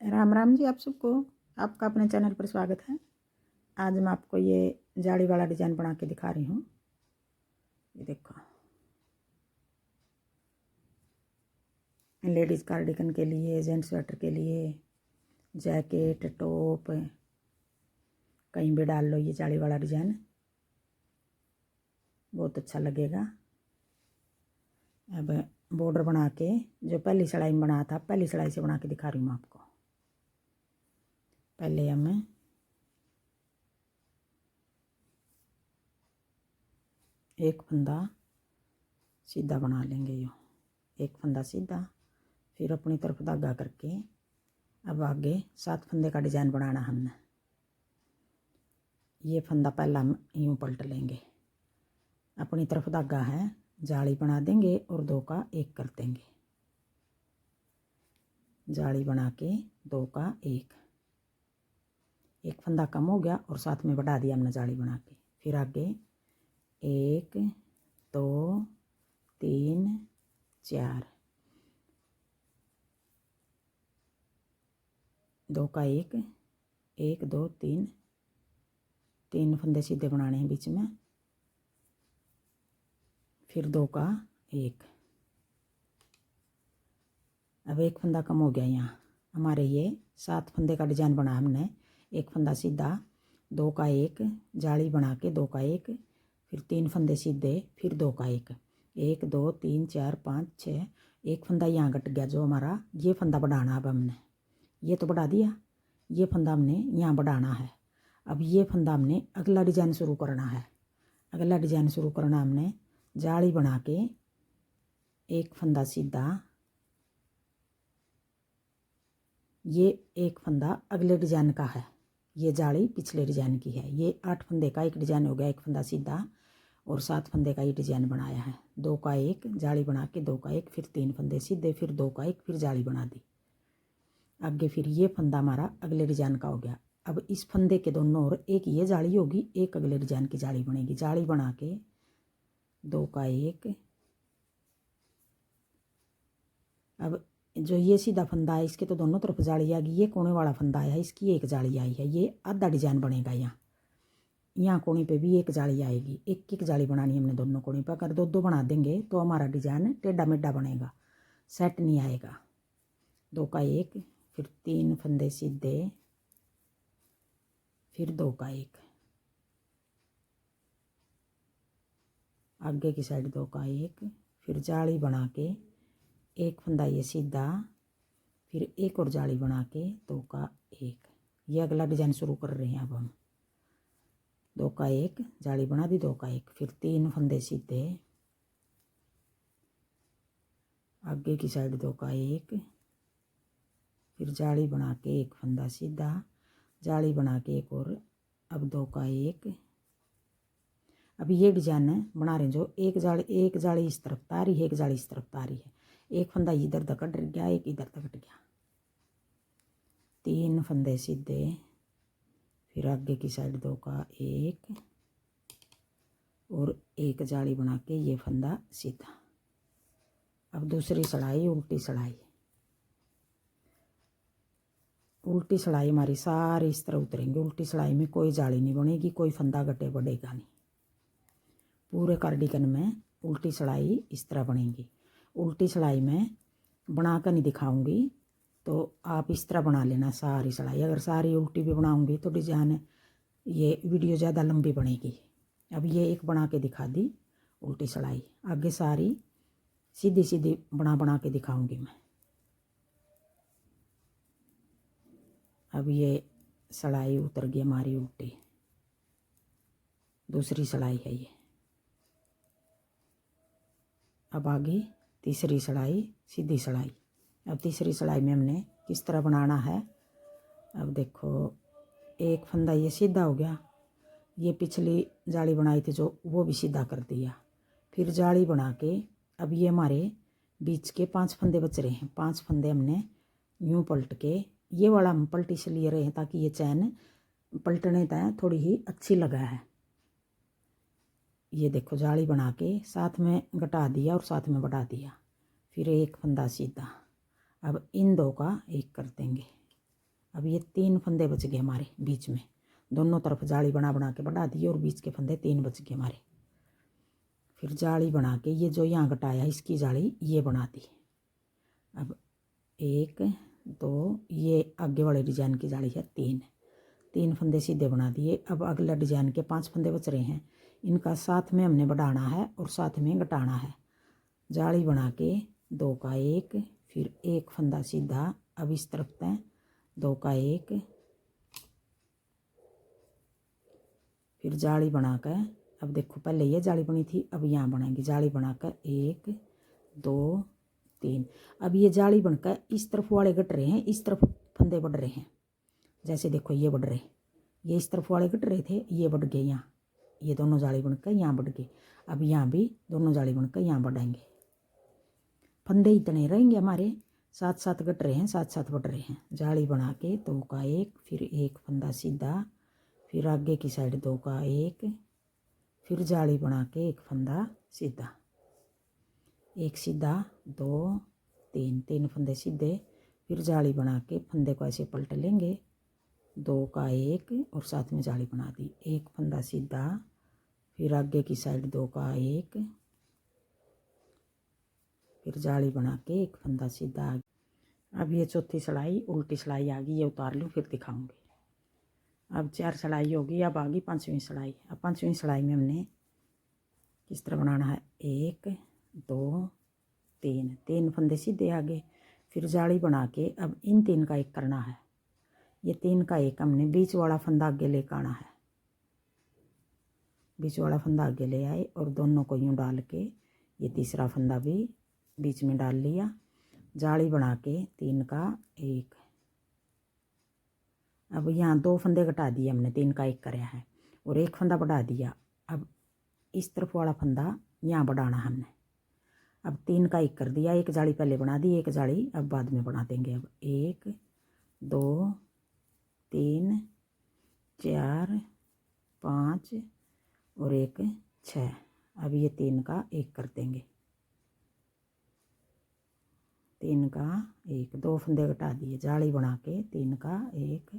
राम राम जी आप सबको। आपका अपने चैनल पर स्वागत है। आज मैं आपको ये जाली वाला डिज़ाइन बना के दिखा रही हूँ। ये देखो, लेडीज़ कार्डिगन के लिए, जेंट्स स्वेटर के लिए, जैकेट, टॉप, कहीं भी डाल लो। ये जाली वाला डिज़ाइन बहुत अच्छा लगेगा। अब बॉर्डर बना के जो पहली सिलाई में बना था, पहली सिलाई से बना के दिखा रही हूँ आपको। पहले हम एक फंदा सीधा बना लेंगे। यो एक फंदा सीधा, फिर अपनी तरफ धागा करके अब आगे 7 फंदे का डिज़ाइन बनाना हमने। ये फंदा पहला हम यूँ पलट लेंगे, अपनी तरफ धागा है, जाली बना देंगे और 2 का 1 कर देंगे। जाली बना के 2 का 1, एक फंदा कम हो गया और साथ में बढ़ा दिया हमने जाली बना के। फिर आगे 1 2 3 4, 2 का 1, 1 2 3, 3 फंदे सीधे बनाने हैं बीच में। फिर 2 का 1। अब एक फंदा कम हो गया। यहाँ हमारे ये 7 फंदे का डिज़ाइन बना हमने। एक फंदा सीधा, 2 का 1, जाली बना के 2 का 1, फिर 3 फंदे सीधे, फिर 2 का 1, 1 2 3 4 5 6। एक फंदा यहाँ कट गया जो हमारा, ये फंदा बढ़ाना। अब हमने ये तो बढ़ा दिया, ये फंदा हमने यहाँ बढ़ाना है। अब ये फंदा हमने अगला डिज़ाइन शुरू करना है। अगला डिज़ाइन शुरू करना हमने, जाली बना के एक फंदा सीधा, ये एक फंदा अगले डिज़ाइन का है, ये जाली पिछले डिज़ाइन की है। ये 8 फंदे का एक डिज़ाइन हो गया, एक फंदा सीधा और 7 फंदे का ये डिज़ाइन बनाया है। 2 का 1, जाली बना के 2 का 1, फिर 3 फंदे सीधे, फिर 2 का 1, फिर जाली बना दी। आगे फिर ये फंदा हमारा अगले डिज़ाइन का हो गया। अब इस फंदे के दोनों ओर एक ये जाली होगी, एक अगले डिज़ाइन की जाली बनेगी। जाली बना के 2 का 1। अब जो ये सीधा फंदा है, इसके तो दोनों तरफ जाली आ गई। ये कोने वाला फंदा आया है, इसकी एक जाली आई है। ये आधा डिज़ाइन बनेगा। यहाँ कोने पे भी एक जाली आएगी। एक एक जाली बनानी है हमने दोनों कोने पर। अगर 2 बना देंगे तो हमारा डिज़ाइन टेढ़ा मेढ़ा बनेगा, सेट नहीं आएगा। 2 का 1, फिर 3 फंदे सीधे, फिर 2 का 1, आगे की साइड 2 का 1, फिर जाली बना के एक फंदा ये सीधा, फिर एक और जाली बना के 2 का 1। ये अगला डिज़ाइन शुरू कर रहे हैं। अब हम 2 का 1, जाली बना दी, 2 का 1, फिर 3 फंदे सीधे, आगे की साइड 2 का 1, फिर जाली बना के एक फंदा सीधा, जाली बना के एक और, अब 2 का 1। अब ये डिज़ाइन बना रहे हैं जो एक जाली इस तरफ तारी है, एक जाली इस तरफ तारी है। एक फंदा इधर तक कट गया, एक इधर तक कट गया। 3 फंदे सीधे, फिर आगे की साइड 2 का 1 और एक जाली बना के ये फंदा सीधा। अब दूसरी सिलाई, उल्टी सिलाई। उल्टी सिलाई हमारी सारी इस तरह उतरेंगे। उल्टी सिलाई में कोई जाली नहीं बनेगी, कोई फंदा गटे बढ़ेगा नहीं। पूरे कार्डिगन में उल्टी सिलाई इस तरह बनेगी। उल्टी सिलाई में बना कर नहीं दिखाऊंगी, तो आप इस तरह बना लेना सारी सिलाई। अगर सारी उल्टी भी बनाऊंगी तो डिज़ाइन ये वीडियो ज़्यादा लंबी बनेगी। अब ये एक बना के दिखा दी उल्टी सिलाई। आगे सारी सीधी सीधी बना के दिखाऊंगी मैं। अब ये सिलाई उतर गई हमारी उल्टी, दूसरी सिलाई है ये। अब आगे तीसरी सिलाई, सीधी सिलाई। अब तीसरी सिलाई में हमने किस तरह बनाना है। अब देखो, एक फंदा ये सीधा हो गया, ये पिछली जाली बनाई थी जो, वो भी सीधा कर दिया। फिर जाली बना के अब ये हमारे बीच के 5 फंदे बच रहे हैं। 5 फंदे हमने यूँ पलट के, ये वाला हम पलटी से लिए रहे हैं ताकि ये चैन पलटने तय थोड़ी ही अच्छी लगा है। ये देखो, जाली बना के साथ में घटा दिया और साथ में बढ़ा दिया, फिर एक फंदा सीधा। अब इन 2 का 1 कर देंगे। अब ये 3 फंदे बच गए हमारे बीच में, दोनों तरफ जाली बना बना के बढ़ा दिए और बीच के फंदे 3 बच गए हमारे। फिर जाली बना के ये जो यहाँ घटाया इसकी जाली ये बना दी। अब 1 2, ये आगे वाले डिजाइन की जाली है 3 फंदे सीधे बना दिए। अब अगला डिजाइन के 5 फंदे बच रहे हैं, इनका साथ में हमने बढ़ाना है और साथ में घटाना है। जाली बना के 2 का 1, फिर 1 फंदा सीधा, अब इस तरफ तय 2 का 1, फिर जाली बनाकर, अब देखो पहले ये जाली बनी थी, अब यहाँ बनाएंगे जाली बनाकर 1 2 3। अब ये जाली बनकर इस तरफ वाले घट रहे हैं, इस तरफ फंदे बढ़ रहे हैं। जैसे देखो ये बढ़ रहे, ये इस तरफ वाले घट रहे थे, ये बढ़ गए यहाँ, ये दोनों जाली बनकर यहाँ बढ़ गए। अब यहाँ भी दोनों जाली बनकर यहाँ बढ़ाएंगे। फंदे इतने रहेंगे हमारे, साथ साथ घट रहे हैं, साथ साथ बढ़ रहे हैं। जाली बना के 2 का 1, फिर 1 फंदा सीधा, फिर आगे की साइड 2 का 1, फिर जाली बना के 1 फंदा सीधा, 1 सीधा 2 3 फंदे सीधे, फिर जाली बना के फंदे को ऐसे पलट लेंगे, 2 का 1 और साथ में जाली बना दी, 1 फंदा सीधा, फिर आगे की साइड 2 का 1, फिर जाली बना के 1 फंदा सीधा। अब ये चौथी सिलाई उल्टी सिलाई आ गई, ये उतार लूँ फिर दिखाऊंगी। अब 4 सिलाई होगी, अब आ गई 5वीं सिलाई। अब 5वीं सिलाई में हमने किस तरह बनाना है, 1 2 3 फंदे सीधे आगे, फिर जाली बना के अब इन 3 का 1 करना है। ये 3 का 1 हमने बीच वाला फंदा आगे लेकर आना है, बीच वाला फंदा आगे ले आए और दोनों को यूँ डाल के ये तीसरा फंदा भी बीच में डाल लिया। जाली बना के 3 का 1, अब यहाँ 2 फंदे घटा दिए हमने, 3 का 1 कराया है और 1 फंदा बढ़ा दिया। अब इस तरफ वाला फंदा यहाँ बढ़ाना हमने, अब 3 का 1 कर दिया, 1 जाली पहले बना दी, 1 जाली अब बाद में बना देंगे। अब 1 2 3 4 5 और 1 6। अब ये 3 का 1 कर देंगे, 3 का 1, 2 फंदे घटा दिए, जाली बना के 3 का 1,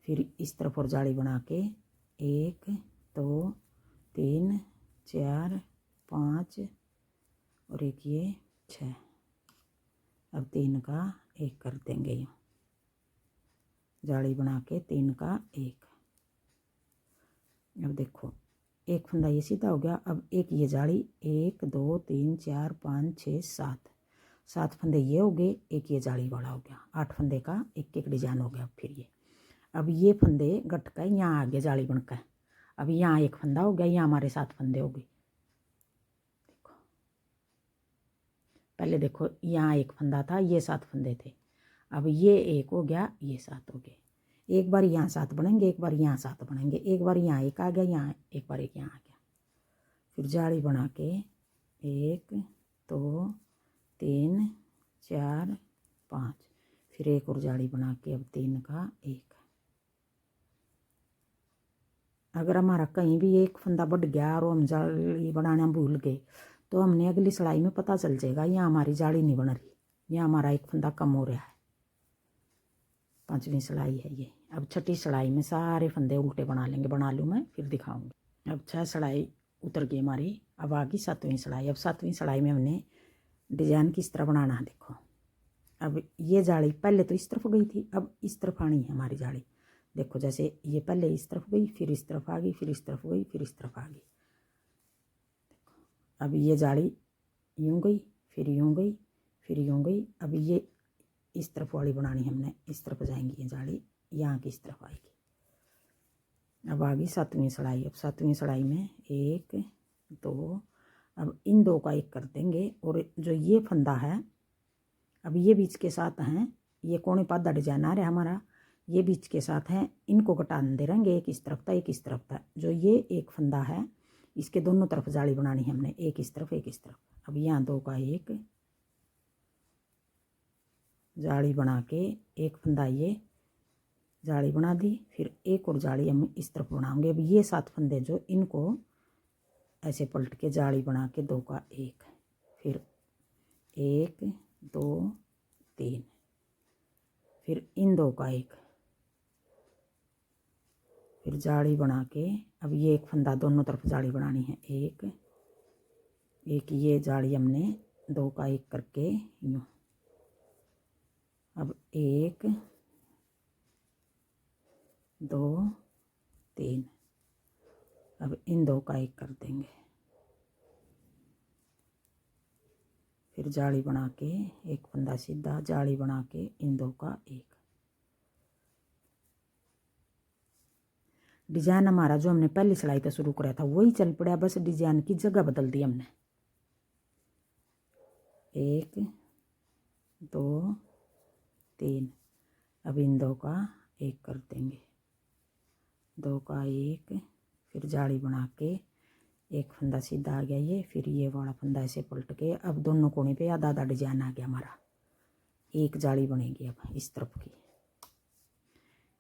फिर इस तरफ और जाली बना के 1 2 3 4 5 और 1 ये 6। अब 3 का 1 कर देंगे यूँ, जाली बना के 3 का 1। अब देखो 1 फंदा ये सीधा हो गया, अब 1 ये जाली, 1 2 3 4 5 6 7 फंदे ये हो गए, 1 ये जाली वाला हो गया, 8 फंदे का 1 डिजाइन हो गया। फिर ये अब ये फंदे घट कर यहाँ आगे जाली बनकर, अब यहाँ 1 फंदा हो गया, यहाँ हमारे 7 फंदे हो गए। देखो पहले देखो यहाँ 1 फंदा था, ये 7 फंदे थे, अब ये 1 हो गया, ये 7 हो गए। एक बार यहाँ 7 बनेंगे, एक बार यहाँ 7 बनेंगे, एक बार यहाँ 1 आ गया, यहाँ एक बार 1 यहाँ आ गया। फिर जाली बना के 1 2 3 4 5, फिर 1 और जाली बना के अब 3 का 1। अगर हमारा कहीं भी 1 फंदा बढ़ गया और हम जाली बनाना भूल गए तो हमने अगली सिलाई में पता चल जाएगा यहाँ हमारी जाली नहीं बन रही, यहाँ हमारा 1 फंदा कम हो रहा है। 5वीं सिलाई है ये। अब 6ठी सिलाई में सारे फंदे उल्टे बना लेंगे, बना लूँ मैं फिर दिखाऊंगी। अब 6 सिलाई उतर गई हमारी, अब आ गई 7वीं सिलाई। अब 7वीं सिलाई में हमने डिजाइन किस तरह बनाना है देखो। अब ये जाली पहले तो इस तरफ गई थी, अब इस तरफ आनी है हमारी जाली। देखो जैसे ये पहले इस तरफ गई, फिर इस तरफ आ गई, फिर इस तरफ गई, फिर इस तरफ आ गई। अब ये जाली यूँ गई, फिर यूँ गई, फिर यूँ गई। अब ये इस तरफ वाली बनानी हमने, इस तरफ जाएंगी ये जाली, यहाँ की इस तरफ आएगी। अब आ गई 7वीं सिलाई। अब 7वीं सिलाई में 1 2, अब इन 2 का 1 कर देंगे और जो ये फंदा है अब ये बीच के साथ हैं, ये कोने पादा डिजाइन आ रहा है हमारा, ये बीच के साथ हैं, इनको घटान दे रहेंगे, एक इस तरफ था एक इस तरफ था। जो ये 1 फंदा है इसके दोनों तरफ जाली बनानी है हमने, एक इस तरफ एक इस तरफ। अब यहाँ 2 का 1 जाली बना के 1 फंदा ये जाली बना दी, फिर 1 और जाली हम इस तरफ बनाएंगे। अब ये 7 फंदे जो इनको ऐसे पलट के जाली बना के 2 का 1, फिर 1 2 3, फिर इन दो का एक, फिर जाली बना के अब ये एक फंदा दोनों तरफ जाली बनानी है। एक एक ये जाली हमने 2 का 1 करके यूँ, अब 1 2 3, अब इन 2 का 1 कर देंगे। फिर जाली बना के एक फंदा सीधा, जाली बना के इन 2 का 1। डिजाइन हमारा जो हमने पहली सिलाई तो शुरू कराया था वही चल पड़ा, बस डिजाइन की जगह बदल दी हमने। 1 2 3, अब इन 2 का 1 कर देंगे। 2 का 1, फिर जाली बना के एक फंदा सीधा आ गया ये, फिर ये वाला फंदा ऐसे पलट के अब दोनों कोने पे आधा आधा डिजाइन आ गया हमारा। एक जाली बनेगी अब इस तरफ की,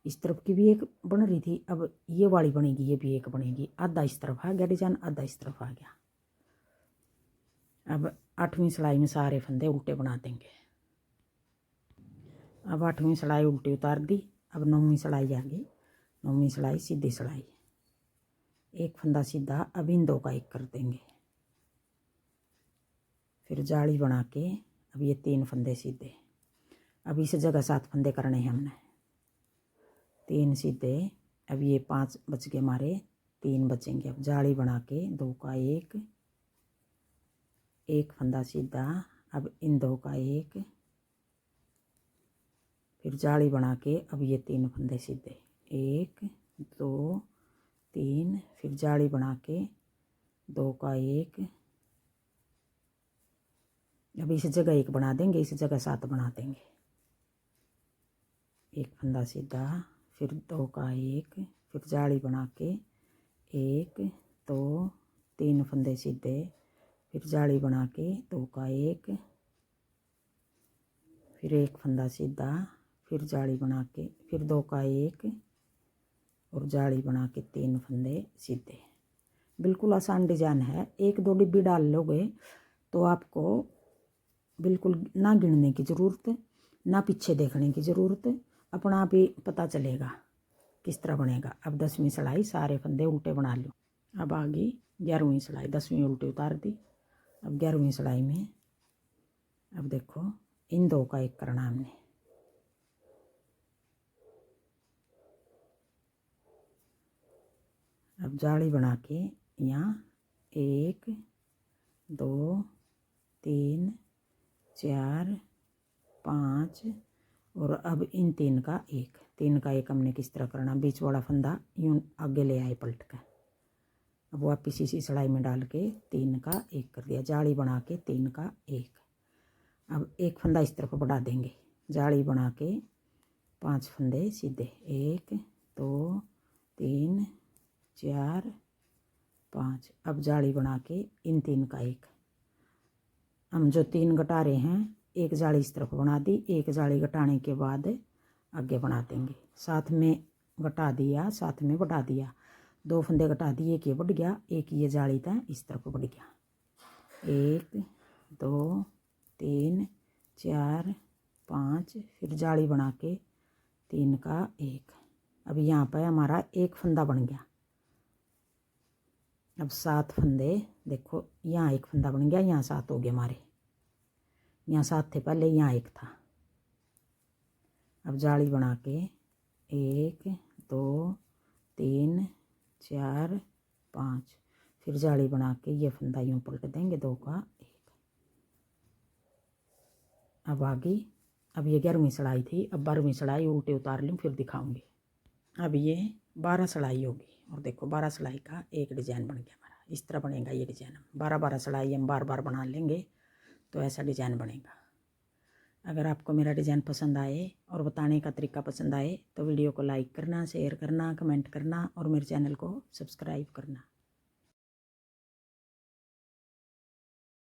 इस तरफ की भी एक बन रही थी, अब ये वाली बनेगी, ये भी एक बनेगी। आधा इस तरफ आ गया डिजाइन, आधा इस तरफ आ गया। अब 8वीं सिलाई में सारे फंदे उल्टे बना देंगे। अब 8वीं सिलाई उल्टी उतार दी। अब 9वीं सिलाई आ गई। 9वीं सिलाई सीधी सिलाई, एक फंदा सीधा, अब इन 2 का 1 कर देंगे। फिर जाली बना के अब ये 3 फंदे सीधे, अब इस जगह 7 फंदे करने हैं हमने। 3 सीधे, अब ये 5 बच गए हमारे, 3 बचेंगे। अब जाली बना के 2 का 1, एक फंदा सीधा, अब इन 2 का 1, फिर जाली बना के अब ये 3 फंदे सीधे, 1 2 3, फिर जाली बना के 2 का 1, अब इस जगह 1 बना देंगे, इस जगह 7 बना देंगे। एक फंदा सीधा, फिर 2 का 1, फिर जाली बना के 1 2 3 फंदे सीधे, फिर जाली बना के 2 का 1, फिर एक फंदा सीधा, फिर जाली बना के फिर 2 का 1 और जाली बना के 3 फंदे सीधे। बिल्कुल आसान डिजाइन है। 1-2 डिब्बी डाल लोगे तो आपको बिल्कुल ना गिनने की ज़रूरत, ना पीछे देखने की ज़रूरत, अपना आप ही पता चलेगा किस तरह बनेगा। अब 10वीं सिलाई सारे फंदे उल्टे बना लो। अब आ गई 11वीं सिलाई, 10वीं उल्टी उतार दी। अब 11वीं सिलाई में अब देखो इन 2 का 1 करना हमने। अब जाली बना के यहाँ 1 2 3 4 5 और अब इन 3 का 1, 3 का 1 हमने किस तरह करना, बीच वाला फंदा यूँ आगे ले आए पलट कर, अब वापिस इसी सिलाई में डाल के 3 का 1 कर दिया। जाली बना के 3 का 1, अब एक फंदा इस तरफ बढ़ा देंगे, जाली बना के 5 फंदे सीधे, 1 2 3 4 5, अब जाली बना के इन 3 का 1, हम जो 3 घटा रहे हैं एक जाली इस तरफ बना दी, एक जाली घटाने के बाद आगे बना देंगे। साथ में घटा दिया, साथ में बढ़ा दिया, 2 फंदे घटा दिए, एक ये बढ़ गया, एक ये जाली था इस तरफ बढ़ गया। 1 2 3 4 5, फिर जाली बना के 3 का 1, अब यहाँ पर हमारा एक फंदा बन गया। अब 7 फंदे, देखो यहाँ एक फंदा बन गया, यहाँ 7 हो गए हमारे, यहाँ 7 थे पहले, यहाँ 1 था। अब जाली बना के 1 2 3 4 5, फिर जाली बना के ये फंदा यूँ पलट देंगे, 2 का 1। अब आ गई, अब ये 11वीं सिलाई थी, अब 12वीं सिलाई उल्टे उतार लूँ फिर दिखाऊंगी। अब ये 12 सिलाई होगी और देखो 12 सिलाई का एक डिजाइन बन गया हमारा। इस तरह बनेगा ये डिजाइन, 12 सिलाई हम बार बार बना लेंगे तो ऐसा डिजाइन बनेगा। अगर आपको मेरा डिज़ाइन पसंद आए और बताने का तरीका पसंद आए तो वीडियो को लाइक करना, शेयर करना, कमेंट करना और मेरे चैनल को सब्सक्राइब करना।